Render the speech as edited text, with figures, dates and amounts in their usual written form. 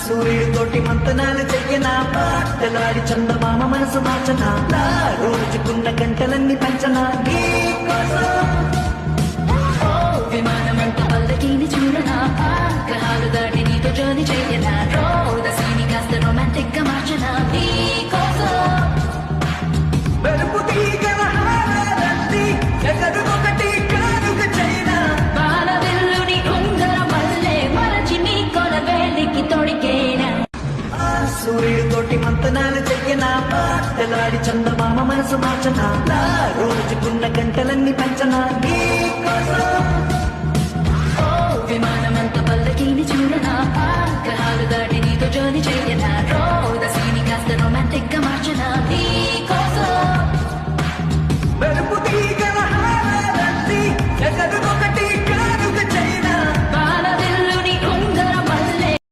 సూర్యుడితోటి మంతనాలు చెయ్యనా పాటలాడి చందమామ మనసు మార్చనా రోజుకున్న గంటలన్నీ పంచనా విమానమంత పల్లకీని చూడనా గ్రహాలు దాటి నీతో జర్నీ చెయ్యనా రోదసీని కాస్త రొమాంటిక్ గా మార్చనా మెరుపు తీగల హారాలన్నీ ఎగరుకొకటి కానుక చైనా బాలవెల్లుని ఉంగర మల్లె మరచి నీ కొన వేలికి తొడిగేనా సూర్యుడితోటి మంతనాలు చెయ్యనా పాటలాడి చందమామ మనసు మార్చనా రోజుకున్న గంటలన్నీ పంచనా విమానమంత పల్లకీని చూడనా